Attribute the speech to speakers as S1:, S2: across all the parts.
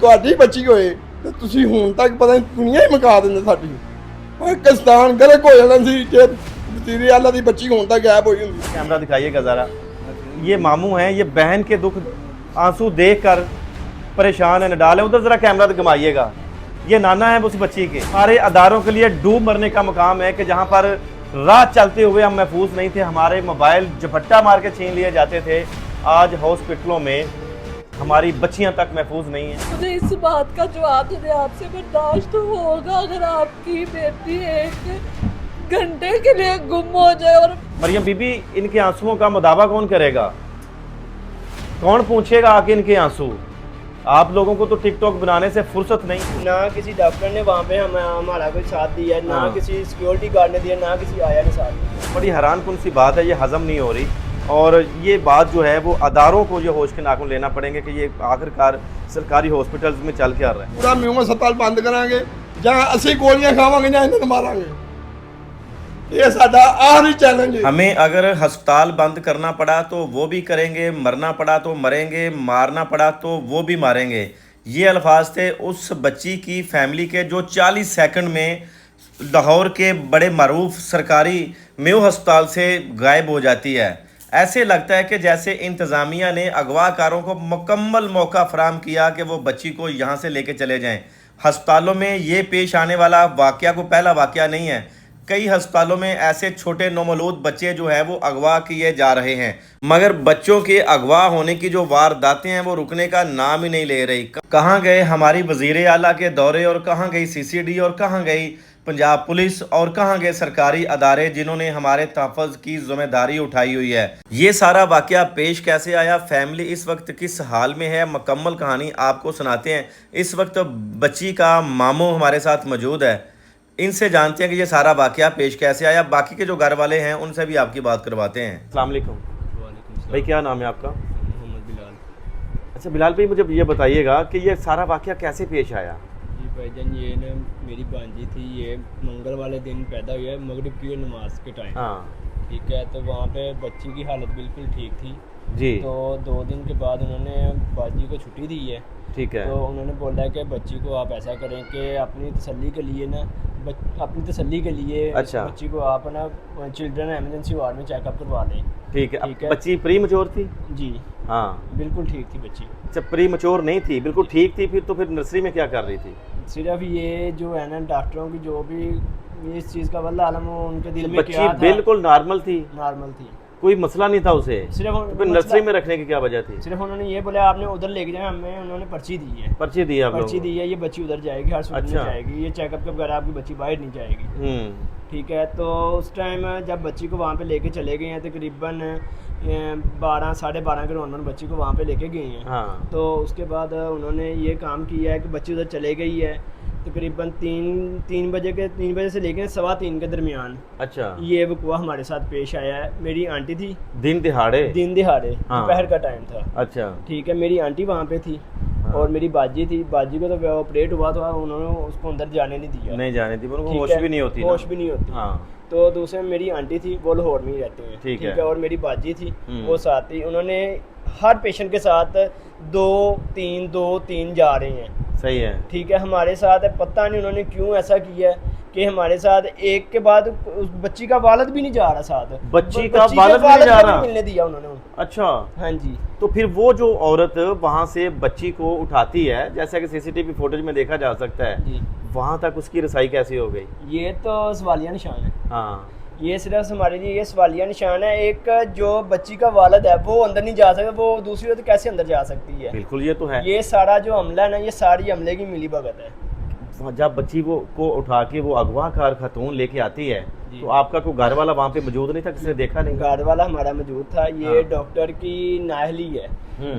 S1: ਤੁਹਾਡੀ ਬੱਚੀ ਹੋਏ ਤੇ ਤੁਸੀਂ ਹੁਣ ਤੱਕ ਪਤਾ ਨਹੀਂ ਦੁਨੀਆ ਹੀ ਮੁਕਾ ਦਿੰਦੇ ਸਾਡੀ। ਪਾਕਿस्तान ਗਲਤ ਹੋ ਜਾਣਾ ਸੀ ਜੇ ਵਜ਼ੀਰ ਆਲਾ ਦੀ ਬੱਚੀ ਹੁਣ ਤੱਕ ਗਾਇਬ ਹੋਈ ਹੁੰਦੀ।
S2: कैमरा दिखाइएगा ज़रा। ये मामू हैं, ये बहन के दुख आंसू देखकर परेशान है, नडाल है। उधर ज़रा कैमरा तो घुमाइएगा। ये नाना है उस बच्ची के। हमारे अदारों के लिए डूब मरने का मकाम है कि जहाँ पर रात चलते हुए हम महफूज नहीं थे, हमारे मोबाइल झपट्टा मार के छीन लिए जाते थे। आज हॉस्पिटलों में हमारी बच्चियां तक महफूज नहीं हैं।
S3: मुझे इस बात का जवाब देने आपसे बर्दाश्त तो होगा अगर आपकी बेटी एक घंटे के लिए गुम हो जाए। और
S2: मरियम बीबी, इनके आंसुओं का मुदावा कौन करेगा? कौन पूछेगा आके इनके आंसू? आप लोगों को तो टिकटॉक बनाने से फुर्सत नहीं।
S4: ना किसी डॉक्टर ने वहाँ पे हमारा कोई साथ दिया, ना
S2: हाँ।
S4: किसी सिक्योरिटी गार्ड ने दिया, ना किसी आया ने साथ।
S2: बड़ी हैरान कुन सी बात है, ये हजम नहीं हो रही। और ये बात जो है वो अदारों को ये होश के नाखून लेना पड़ेंगे कि ये आखिरकार सरकारी हॉस्पिटल्स में चल क्या रहा है।
S1: पूरा म्यूम अस्पताल बंद करांगे ਜਾਂ ਅਸੀਂ ਗੋਲੀਆਂ ਖਾਵਾਂਗੇ ਜਾਂ ਇਹਨਾਂ ਨੂੰ ਮਾਰਾਂਗੇ। ਇਹ ਸਾਡਾ ਆਖਰੀ ਚੈलेंज है।
S2: हमें अगर अस्पताल बंद करना पड़ा तो वो भी करेंगे, मरना पड़ा तो मरेंगे, मारना पड़ा तो वो भी मारेंगे। ये अल्फाज थे उस बच्ची की फैमिली के जो 40 सेकंड में लाहौर के बड़े मरूफ सरकारी मेयो अस्पताल से गायब हो जाती है। ऐसे लगता है कि जैसे इंतज़ामिया ने अगवाकारों को मुकम्मल मौका फराम किया कि वो बच्ची को यहाँ से लेके चले जाएं। हस्पतालों में ये पेश आने वाला वाक़या को पहला वाक़या नहीं है। कई हस्पतालों में ऐसे छोटे नौमौलूद बच्चे जो है वो अगवा किए जा रहे हैं, मगर बच्चों के अगवा होने की जो वारदातें हैं वो रुकने का नाम ही नहीं ले रही। कहाँ गए हमारी वज़ीर आला के दौरे, और कहाँ गई CCD, और कहाँ गई पंजाब पुलिस, और कहाँ गए सरकारी अदारे जिन्होंने हमारे तहफ़्फ़ुज़ की जिम्मेदारी उठाई हुई है। ये सारा वाक़या पेश कैसे आया, फैमिली इस वक्त किस हाल में है, मुकम्मल कहानी आपको सुनाते हैं। इस वक्त बच्ची का मामू हमारे साथ मौजूद है, इनसे जानते हैं कि ये सारा वाक़या पेश कैसे आया। बाकी के जो घर वाले हैं उनसे भी आपकी बात करवाते हैं। अस्सलाम वालेकुम भाई, क्या नाम है आपका?
S4: मोहम्मद बिलाल।
S2: अच्छा बिलाल भाई, मुझे ये बताइएगा कि ये सारा वाक़या कैसे पेश आया?
S4: जी भाईजान, ये ना मेरी भांजी थी, ये मंगल वाले दिन पैदा हुई है, मगरिब की नमाज के टाइम।
S2: हाँ
S4: ठीक है, तो वहाँ पे बच्ची की हालत बिल्कुल ठीक थी
S2: जी,
S4: तो 2 दिन के बाद उन्होंने बाजी को छुट्टी दी है।
S2: ठीक है।
S4: तो उन्होंने बोला है कि बच्ची को आप ऐसा करें कि अपनी तसल्ली के लिए ना अपनी तसल्ली के लिए
S2: अच्छा।
S4: बच्ची को आप ना चिल्ड्रन एमरजेंसी वार्ड में चेकअप करवा लें।
S2: ठीक है।
S4: ठीक है।
S2: बच्ची प्री मच्योर थी?
S4: जी
S2: हाँ।
S4: बिल्कुल ठीक थी बच्ची।
S2: अच्छा, प्री मच्योर नहीं थी, बिल्कुल ठीक थी। फिर तो फिर नर्सरी में क्या कर रही थी?
S4: सिर्फ ये जो है ना डॉक्टरों की जो भी इस चीज़ का वल्लाह आलम उनके दिल में
S2: बच्ची
S4: क्या था,
S2: बिल्कुल नॉर्मल थी,
S4: नॉर्मल थी,
S2: कोई मसला नहीं था उसे।
S4: सिर्फ
S2: तो फिर नर्सरी में रखने की क्या वजह थी?
S4: सिर्फ उन्होंने ये बोला आपने उधर लेके जाए, हमें उन्होंने पर्ची दी है।
S2: पर्ची दी आप
S4: पर्ची
S2: लोगों
S4: दी है, ये बच्ची उधर जाएगी, हर सूरत
S2: अच्छा।
S4: में जाएगी, ये चेकअप के बगैर आपकी बच्ची बाहर नहीं जाएगी।
S2: को?
S4: ठीक है, तो उस टाइम जब बच्ची को वहाँ पे लेके चले गए हैं, तकरीबन 12 साढ़े 12 के रौनन बच्ची को वहाँ पे लेके गए हैं।
S2: हाँ।
S4: तो उसके बाद उन्होंने ये काम किया है कि बच्ची उधर चले गई है, तकरीबन 3 बजे से लेकर 3:15 के दरमियान
S2: अच्छा,
S4: ये वक़ुआ हमारे साथ पेश आया है। मेरी आंटी थी,
S2: दिन दिहाड़े?
S4: दिन दिहाड़े,
S2: हाँ।
S4: दोपहर का टाइम था।
S2: अच्छा।
S4: ठीक है, मेरी आंटी वहाँ पे थी और मेरी बाजी थी। बाजी को तो ऑपरेट हुआ था, उन्होंने उसको अंदर जाने नहीं दिया।
S2: नहीं जाने दी, उनको
S4: ठीक
S2: होश
S4: है,
S2: भी नहीं होती ना।
S4: होश भी नहीं होती।
S2: हाँ।
S4: तो दूसरे में मेरी आंटी थी, वो लाहौर में ही रहते हैं।
S2: ठीक है।
S4: और मेरी बाजी थी, वो साथ थी। उन्होंने हर पेशेंट के साथ 2-3 जा रहे हैं।
S2: सही है।
S4: ठीक है, हमारे साथ पता नहीं उन्होंने क्यों ऐसा किया है कि हमारे साथ एक के बाद उस बच्ची का वालिद भी नहीं जा रहा साथ।
S2: बच्ची का वालिद भी नहीं जा रहा?
S4: मिलने दिया उन्होंने।
S2: अच्छा।
S4: हाँ जी।
S2: तो फिर वो जो औरत वहाँ से बच्ची को उठाती है, जैसा कि CCTV फुटेज में देखा जा सकता है,
S4: जी,
S2: वहाँ तक उसकी रसाई कैसी हो गई?
S4: ये तो सवालिया निशान है।
S2: हाँ।
S4: ये सिर्फ हमारे लिए ये सवालिया निशान है। एक जो बच्ची का वालिद है वो अंदर नहीं जा सकता, वो दूसरी औरत कैसे अंदर जा सकती है?
S2: बिल्कुल, ये तो है।
S4: ये सारा जो हमला है ना, ये सारी हमले की मिली भगत है।
S2: जब बच्ची को उठा के वो अगवाकार खतून लेके आती है, तो आपका कोई घर वाला वहाँ पे मौजूद नहीं था? किसी ने देखा नहीं?
S4: घर वाला हमारा मौजूद था। ये
S2: हाँ।
S4: डॉक्टर की नाहली है।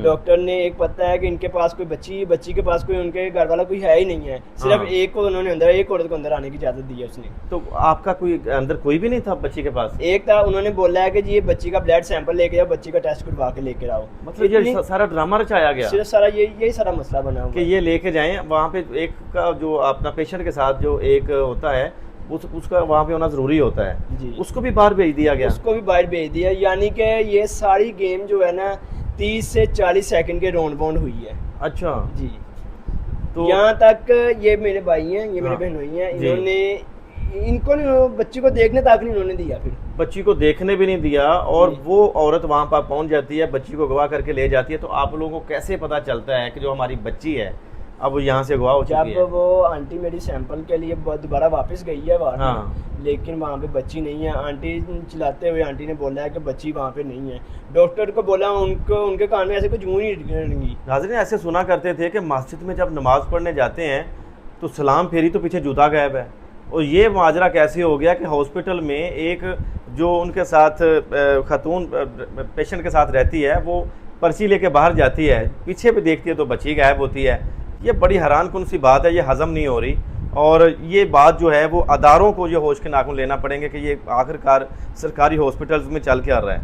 S4: डॉक्टर ने एक पता है कि इनके पास कोई बच्ची के पास कोई उनके घर वाला कोई है ही नहीं है। सिर्फ
S2: हाँ।
S4: एक को उन्होंने अंदर, एक औरत को अंदर आने की इजाजत दी है उसने।
S2: तो आपका कोई अंदर कोई भी नहीं था बच्ची के पास?
S4: एक था, उन्होंने बोला है कि जी ये बच्ची का ब्लड सैंपल लेके जाओ, बच्ची का टेस्ट करवा के लेके आओ।
S2: मतलब ये सारा ड्रामा रचाया गया
S4: सिर्फ सारा यही सारा मसला बना हुआ
S2: कि ये लेके जाएं वहाँ पे। एक का जो अपना पेशेंट के साथ जो एक होता है उसका वहाँ पे होना ज़रूरी होता है
S4: जी।
S2: उसको भी बाहर भेज दिया गया?
S4: उसको भी बाहर भेज दिया। यानी कि ये सारी गेम जो है ना 30 से 40 सेकंड के राउंड बाउंड हुई है।
S2: अच्छा
S4: जी।
S2: तो
S4: यहाँ तक ये मेरे भाई हैं, ये मेरे
S2: हाँ,
S4: बहनोई हैं,
S2: जी।
S4: इन्होंने इनको नहीं, बच्ची को देखने तक नहीं इन्होंने दिया। फिर
S2: बच्ची को देखने भी नहीं दिया और
S4: जी।
S2: वो औरत वहां पर पहुंच जाती है, बच्ची को अगवा करके ले जाती है। तो आप लोगों को कैसे पता चलता है कि जो हमारी बच्ची है अब वो यहाँ से अगवा हो चुकी
S4: जब
S2: है?
S4: वो आंटी मेरी सैंपल के लिए दोबारा वापस गई है बाहर,
S2: हाँ।
S4: लेकिन वहाँ पे बच्ची नहीं है। आंटी चिल्लाते हुए आंटी ने बोला है कि बच्ची वहाँ पे नहीं है। डॉक्टर को बोला, उनको उनके कान में ऐसे कुछ जूं नहीं निकली।
S2: नाज़रीन, ऐसे सुना करते थे कि मस्जिद में जब नमाज पढ़ने जाते हैं तो सलाम फेरी तो पीछे जूता गायब है। और ये माजरा कैसे हो गया कि हॉस्पिटल में एक जो उनके साथ खातून पेशेंट के साथ रहती है, वो पर्ची लेके बाहर जाती है, पीछे भी देखती है तो बच्ची गायब होती है। ये बड़ी हैरान कुन सी बात है, ये हज़म नहीं हो रही। और ये बात जो है वो अदारों को ये होश के नाखून लेना पड़ेंगे कि ये आखिरकार सरकारी हॉस्पिटल्स में चल क्या रहा है।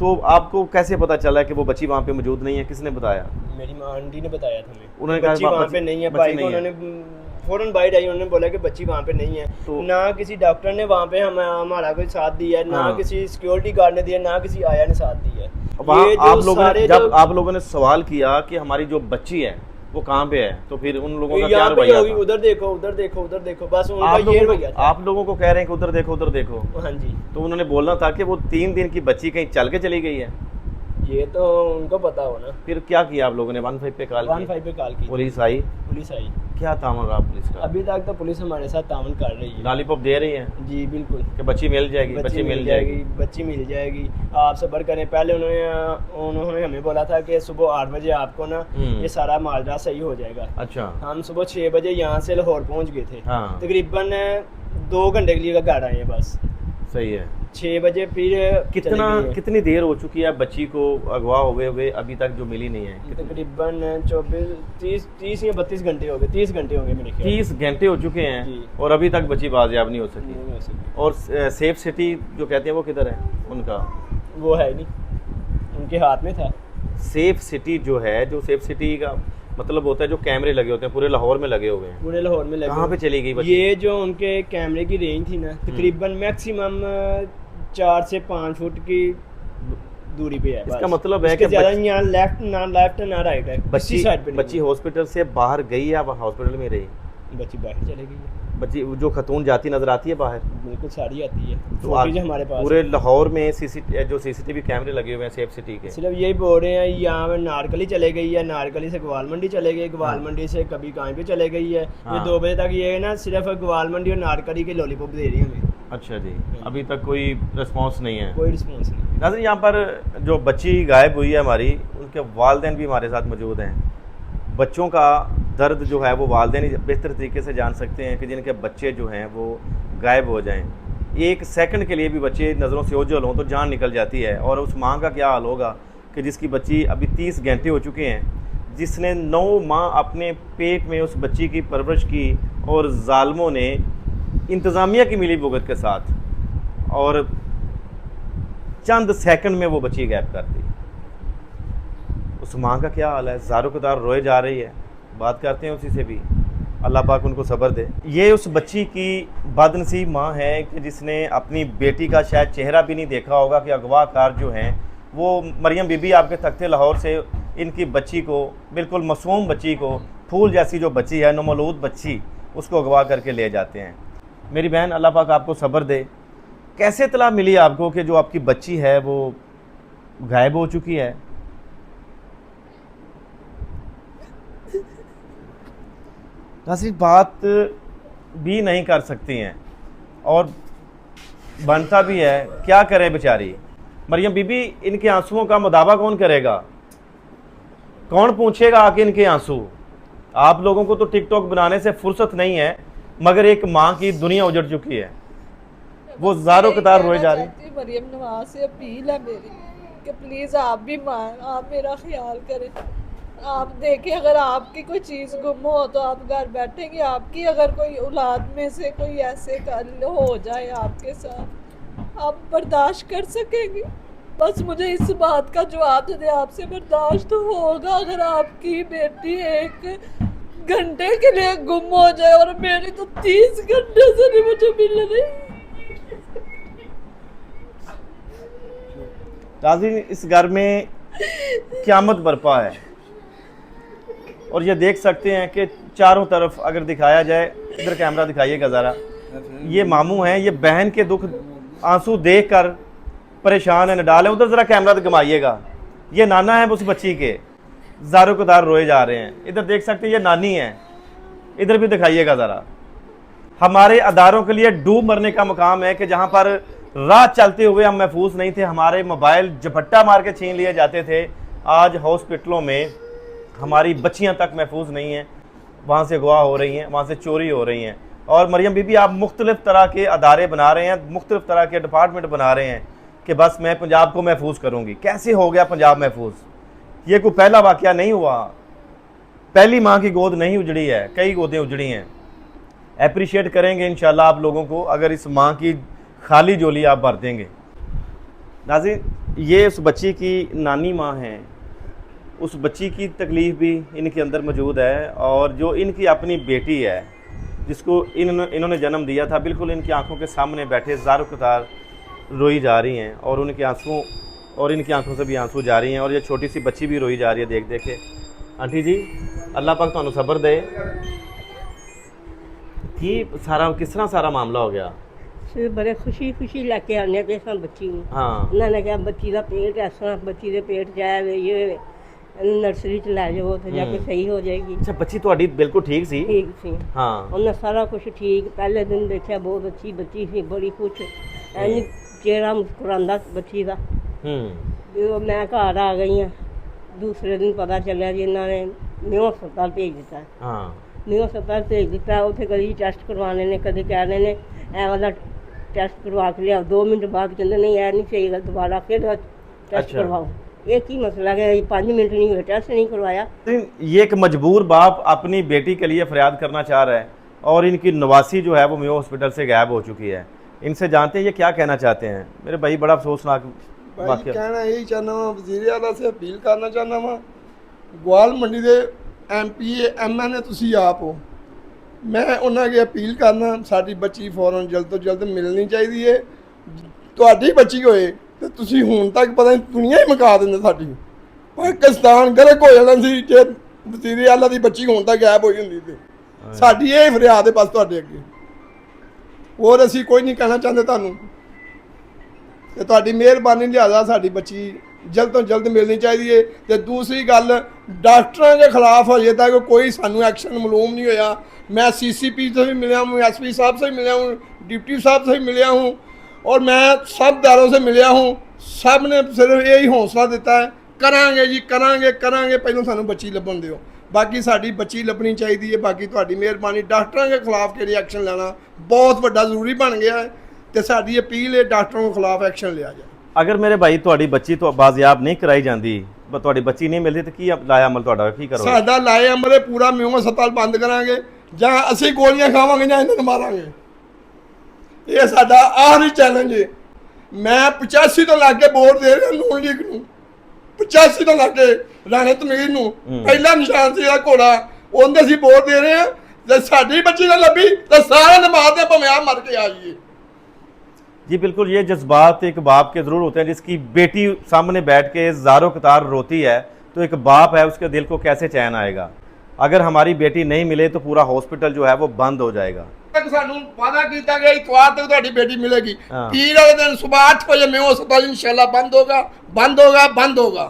S2: तो आपको कैसे पता चला कि वो बच्ची वहाँ पे मौजूद नहीं है? किसने बताया?
S4: मेरी माँ आंटी ने बताया था हमें,
S2: उन्होंने कहा
S4: बच्ची वहाँ पे नहीं है।
S2: बच्ची
S4: भाई को
S2: नहीं है।
S4: उन्होंने फौरन बाइट आई, उन्होंने बोला कि बच्ची वहाँ पे नहीं है।
S2: तो-
S4: ना किसी डॉक्टर ने वहाँ पे हमारा कोई साथ दिया है, ना
S2: हाँ।
S4: किसी सिक्योरिटी गार्ड ने दिया, ना किसी आया ने साथ दिया है।
S2: वहाँ
S4: ये जो
S2: आप लोगों ने
S4: सारे
S2: जब
S4: जो-
S2: आप लोगों ने सवाल किया कि हमारी जो बच्ची है वो कहाँ पे है, तो फिर उन लोगों का क्या
S4: यहाँ पे
S2: रवैया
S4: होगी,
S2: था?
S4: उधर देखो, उधर देखो, उधर देखो, बस उनका
S2: आप
S4: ये
S2: लोगों
S4: रवैया
S2: को
S4: था।
S2: आप लोगों को कह रहे हैं कि उधर देखो उधर देखो,
S4: हाँ जी,
S2: तो उन्होंने बोलना था कि वो 3 दिन की बच्ची कहीं चल के चली गई है।
S4: ये तो उनको पता हो ना।
S2: फिर क्या किया आप लोगों ने? 15 पे कॉल
S4: 15 पे कॉल की,
S2: पुलिस आई?
S4: पुलिस आई।
S2: क्या तामन रहा पुलिस का?
S4: अभी तक तो पुलिस हमारे साथ तावन कर रही है।
S2: लॉलीपॉप दे रही है
S4: जी बिल्कुल,
S2: कि बच्ची मिल जाएगी, बच्ची मिल जाएगी।
S4: बच्ची मिल जाएगी, आप सब्र करें। पहले उन्होंने हमें बोला था कि सुबह 8 बजे आपको ना ये सारा माजरा सही हो जाएगा।
S2: अच्छा।
S4: हम सुबह 6 बजे यहाँ से लाहौर पहुँच गए थे।
S2: हाँ।
S4: तकरीबन 2 घंटे के लिए घर आए हैं बस।
S2: सही है।
S4: 6 बजे फिर चली गई है।
S2: कितनी देर हो चुकी है बच्ची को अगवा हुए अभी तक जो मिली नहीं है?
S4: तकरीबन 30 या 32 घंटे हो गए, 30 घंटे होंगे मेरे ख्याल।
S2: 30 घंटे हो चुके हैं
S4: जी।
S2: और अभी तक बच्ची बाजियाब नहीं हो सकी।
S4: नहीं हो सकी।
S2: और सेफ सिटी जो कहते हैं वो किधर है उनका?
S4: वो है नहीं, उनके हाथ में था।
S2: सेफ सिटी जो है, जो सेफ सिटी का मतलब होता है जो कैमरे लगे होते हैं पूरे लाहौर में लगे हुए हैं,
S4: पूरे लाहौर में लगे।
S2: कहाँ पे चली गई बच्ची?
S4: ये जो उनके कैमरे की रेंज थी ना, तकरीबन मैक्सिमम 4 से 5 फुट की दूरी पे है।
S2: इसका
S4: बस।
S2: मतलब है
S4: इसके
S2: कि
S4: ज्यादा यहाँ लेफ्ट ना राइट है,
S2: बच्ची
S4: साइड पे नहीं
S2: बच्ची हॉस्पिटल से बाहर गई या हॉस्पिटल में रही?
S4: है। बच्ची बाहर चले गई है।
S2: बच्ची जो खतून जाती नजर आती है बाहर?
S4: बिल्कुल सारी आती है,
S2: तो
S4: फुटेज हमारे पास
S2: पूरे लाहौर में जो सीसीटीवी कैमरे लगे हुए हैं सेफ सिटी के?
S4: सिर्फ यही बोल रहे हैं, यहाँ पे नारकली चले गई है, नारकली से ग्वाल मंडी चले गई, ग्वाल मंडी से कभी कहीं पे चले गई है। ये 2 बजे तक ये ना सिर्फ ग्वाल मंडी और नारकली के लॉलीपॉप दे रही है हमें।
S2: अच्छा जी, अभी तक कोई रिस्पांस नहीं है?
S4: कोई रिस्पॉन्स नहीं।
S2: नाज़रीन, यहाँ पर जो बच्ची गायब हुई है हमारी, उनके वालिदैन भी हमारे साथ मौजूद हैं। बच्चों का दर्द जो है वो वालिदैन ही बेहतर तरीके से जान सकते हैं कि जिनके बच्चे जो हैं वो गायब हो जाएं। 1 सेकंड के लिए भी बच्चे नज़रों से ओझल हों तो जान निकल जाती है। और उस माँ का क्या हाल होगा कि जिसकी बच्ची अभी 30 घंटे हो चुके हैं, जिसने 9 माह अपने पेट में उस बच्ची की परवरिश की और जालिमों ने इंतज़ामिया की मिली भुगत के साथ और चंद सेकंड में वो बच्ची गायब कर दी। उस माँ का क्या हाल है? ज़ारो कतार रोए जा रही है। बात करते हैं उसी से भी, अल्लाह पाक उनको सब्र दे। ये उस बच्ची की बदनसीब माँ है कि जिसने अपनी बेटी का शायद चेहरा भी नहीं देखा होगा कि अगवाकार जो हैं वो मरियम बीबी आपके तख्ते लाहौर से इनकी बच्ची को, बिल्कुल मासूम बच्ची को, फूल जैसी जो बच्ची है, नौमौलूद बच्ची, उसको अगवा करके ले जाते हैं। मेरी बहन, अल्लाह पाक आपको सब्र दे। कैसे इत्तला मिली आपको कि जो आपकी बच्ची है वो गायब हो चुकी है? नाज़रीन, बात भी नहीं कर सकती हैं और बनता भी है, क्या करे बेचारी मरियम बीबी। इनके आंसुओं का मुदावा कौन करेगा? कौन पूछेगा आके इनके आंसू? आप लोगों को तो टिकटॉक बनाने से फुर्सत नहीं है, मगर एक माँ की दुनिया उजड़ चुकी है, वो ज़ारो कतार रोए जा रही है।
S3: मरियम नवाज से अपील है मेरी कि प्लीज़ आप भी माँ, आप मेरा ख्याल करें। आप देखें, अगर आपकी कोई चीज़ गुम हो तो आप घर बैठेंगे, आपकी अगर कोई औलाद में से कोई ऐसे हो जाए आपके साथ, आप बर्दाश्त कर सकेंगे? बस मुझे इस बात का जवाब दे, आपसे बर्दाश्त तो होगा अगर आपकी बेटी 1 घंटे के लिए गुम हो जाए? और मेरी तो 30 घंटे से नहीं मुझे मिल रही।
S2: नाज़रीन, इस घर में क़यामत बरपा है और ये देख सकते हैं कि चारों तरफ अगर दिखाया जाए, इधर कैमरा दिखाइएगा ज़रा, ये मामू हैं, ये बहन के दुख आंसू देख कर परेशान है, नडाल है। उधर ज़रा कैमरा घुमाइएगा, ये नाना है उस बच्ची के, ज़ारो कदार रोए जा रहे हैं। इधर देख सकते हैं ये नानी है, इधर भी दिखाइएगा ज़रा। हमारे अदारों के लिए डूब मरने का मुकाम है कि जहाँ पर रात चलते हुए हम महफूज नहीं थे, हमारे मोबाइल झपट्टा मार के छीन लिए जाते थे। आज हॉस्पिटलों में हमारी बच्चियां तक महफूज नहीं हैं, वहाँ से अगवा हो रही हैं, वहाँ से चोरी हो रही हैं। और मरियम बीबी, आप मुख्तलिफ़ तरह के अदारे बना रहे हैं, मुख्तलिफ़ तरह के डिपार्टमेंट बना रहे हैं कि बस मैं पंजाब को महफूज करूँगी। कैसे हो गया पंजाब महफूज? ये कोई पहला वाक़या नहीं हुआ, पहली माँ की गोद नहीं उजड़ी है, कई गोदें उजड़ी हैं। अप्रिशिएट करेंगे इंशाल्लाह आप लोगों को अगर इस माँ की खाली झोली आप भर देंगे। नाज़रीन, ये उस बच्ची की नानी माँ हैं, उस बच्ची की तकलीफ़ भी इनके अंदर मौजूद है। और जो इनकी अपनी बेटी है जिसको इन्होंने जन्म दिया था, बिल्कुल इनकी आंखों के सामने बैठे ज़ारो कतार रोई जा रही हैं और उनके आंसू और इनकी आंखों से भी आंसू जा रही हैं। और ये छोटी सी बच्ची भी रोई जा रही है देख देख के। आंटी जी, अल्लाह पाक तुहानू सबर दे। कि सारा किस तरह सारा मामला हो गया?
S5: फिर बड़े खुशी खुशी लैके आने पे सां बच्ची ਨੂੰ।
S2: हाँ,
S5: उन्होंने कहा बच्ची का पेट इस तरह, बच्ची के पेट जाए ये नर्सरी च लै जाओ तो जाके सही हो जाएगी।
S2: अच्छा, बच्ची ਤੁਹਾਡੀ ਬਿਲਕੁਲ ਠੀਕ ਸੀ?
S5: ठीक सी,
S2: हाँ,
S5: उन्हें सारा कुछ ठीक। पहले दिन देखा बहुत अच्छी बच्ची थी, बड़ी खुश, एनी चेहरा मुस्कुरांदा बच्ची का। जो मैं घर आ गई हाँ, दूसरे दिन पता चलिया जी इन्होंने न्यू हस्पताल भेज दिता है।
S2: हाँ,
S5: न्यू हस्पताल भेज दिता, उत्थे कभी टेस्ट करवाने ने, कभी कह रहे ने ए वाला टेस्ट करवा के लिया। 2 मिनट बाद कहते नहीं है नहीं सही गल, दोबारा फिर टेस्ट
S2: अच्छा।
S5: करवाओ। एक ही मसला है, 5 मिनट नहीं हुए, टेस्ट नहीं करवाया।
S2: ये एक मजबूर बाप अपनी बेटी के लिए फरियाद करना चाह रहा है और इनकी नवासी जो है वो मेयो हॉस्पिटल से गायब हो चुकी है। इनसे जानते हैं ये क्या कहना चाहते हैं। मेरे भाई, बड़ा अफसोसनाक
S1: भाई
S2: वाकया।
S1: कहना यही चाहना वा, वजीर आला से अपील करना चाहना वा, ਗਵਾਲ ਮੰਡੀ ਦੇ MPA MNA ਤੁਸੀਂ ਆਪ ਹੋ, ਮੈਂ ਉਹਨਾਂ ਅੱਗੇ ਅਪੀਲ ਕਰਨਾ ਸਾਡੀ ਬੱਚੀ ਫੌਰਨ ਜਲਦ ਤੋਂ ਜਲਦ ਮਿਲਣੀ ਚਾਹੀਦੀ ਹੈ। ਤੁਹਾਡੀ ਬੱਚੀ ਹੋਏ ਤੇ ਤੁਸੀਂ ਹੁਣ ਤੱਕ ਪਤਾ ਨਹੀਂ ਦੁਨੀਆ ਹੀ ਮੁਕਾ ਦਿੰਦੇ ਸਾਡੀ। ਪਾਕਿਸਤਾਨ ਗਰਕ ਹੋ ਜਾਣਾ ਸੀ ਜੇ ਵਜ਼ੀਰ ਆਲਾ ਦੀ ਬੱਚੀ ਹੁਣ ਤੱਕ ਗਾਇਬ ਹੋਈ ਹੁੰਦੀ ਤੇ। ਸਾਡੀ ਇਹ ਫਰਿਆਦ ਹੈ ਬਸ ਤੁਹਾਡੇ ਅੱਗੇ, ਹੋਰ ਅਸੀਂ ਕੋਈ ਨਹੀਂ ਕਹਿਣਾ ਚਾਹੁੰਦੇ ਤੁਹਾਨੂੰ। ਤੇ ਤੁਹਾਡੀ ਮਿਹਰਬਾਨੀ ਲਿਹਾਜ਼ਾ ਸਾਡੀ ਬੱਚੀ ਜਲਦ ਤੋਂ ਜਲਦ ਮਿਲਣੀ ਚਾਹੀਦੀ ਹੈ। ਤੇ ਦੂਸਰੀ ਗੱਲ, ਡਾਕਟਰਾਂ ਦੇ ਖਿਲਾਫ ਅਜੇ ਤੱਕ ਕੋਈ ਸਾਨੂੰ ਐਕਸ਼ਨ ਮਾਲੂਮ नहीं होया। मैं CCP से भी मिला हूँ, SP साहब से भी मिला हूँ, डिप्टी साहब से भी मिला हूँ और मैं सब दारों से मिला हूँ। सब ने सिर्फ यही हौसला दिता है, करांगे जी करांगे करांगे, पहलों सानू बच्ची लभन दिओ। बाकी साडी बच्ची लभनी चाहिए है। बाकी तुहाडी मेहरबानी, डॉक्टरों के खिलाफ किहड़े एक्शन लेना बहुत वड्डा जरूरी बन गया है। तो साडी अपील है डॉक्टरों के खिलाफ एक्शन लिया जाए।
S2: अगर मेरे भाई ਤੁਹਾਡੀ ਬੱਚੀ ਤੋਂ ਬਾਜ਼ਿਆਬ ਨਹੀਂ ਕਰਾਈ ਜਾਂਦੀ, ਤੁਹਾਡੀ ਬੱਚੀ ਨਹੀਂ ਮਿਲਦੀ, ਤਾਂ ਕੀ ਲਾਇਆ ਅਮਲ ਤੁਹਾਡਾ ਕੀ ਕਰੋਗੇ?
S1: ਸਾਡਾ ਲਾਏ ਅਮਲੇ ਪੂਰਾ ਮਿਊਂ ਹਸਪਤਾਲ ਬੰਦ ਕਰਾਂਗੇ, ਜਾਂ ਅਸੀਂ ਗੋਲੀਆਂ ਖਾਵਾਂਗੇ ਜਾਂ ਇਹਨਾਂ ਨੂੰ ਮਾਰਾਂਗੇ। ਇਹ ਸਾਡਾ ਆਖਰੀ ਚੈਲੰਜ ਹੈ। ਮੈਂ 85 ਤੋਂ ਲੱਗ ਕੇ ਵੋਟ ਦੇ ਰਿਹਾ ਨੂਨ ਲੀਗ ਨੂੰ, 85 ਤੋਂ ਲੱਗ ਕੇ ਰਾਣੇ ਤਮੀਰ ਨੂੰ ਪਹਿਲਾ ਨਿਸ਼ਾਨ ਸੀ ਇਹਦਾ ਘੋੜਾ, ਉਹਦੇ ਅਸੀਂ ਵੋਟ ਦੇ ਰਹੇ ਹਾਂ। ਜੇ ਸਾਡੀ ਬੱਚੀ ਨਾ ਲੱਭੀ ਤਾਂ ਸਾਰਿਆਂ ਨੇ ਮਾਰਦੇ ਭਾਵੇਂ ਆ ਮਰ ਕੇ ਆ ਜਾਈਏ।
S2: जी बिल्कुल, ये जज्बात एक बाप के ज़रूर होते हैं। जिसकी बेटी सामने बैठ के ज़ारो कतार रोती है तो एक बाप है, उसके दिल को कैसे चैन आएगा। अगर हमारी बेटी नहीं मिले तो पूरा हॉस्पिटल जो है वो बंद हो जाएगा।
S1: ਸਾਨੂੰ ਵਾਅਦਾ ਕੀਤਾ ਗਿਆ ਇਤਵਾਰ ਤੱਕ ਤੁਹਾਡੀ ਬੇਟੀ ਮਿਲੇਗੀ।
S2: हाँ।
S1: ਪੀਰ ਵਾਲੇ ਦਿਨ ਸਵੇਰ 8 ਵਜੇ ਮੇਓ ਹਸਪਤਾਲ इंशाल्लाह बंद होगा बंद होगा बंद होगा।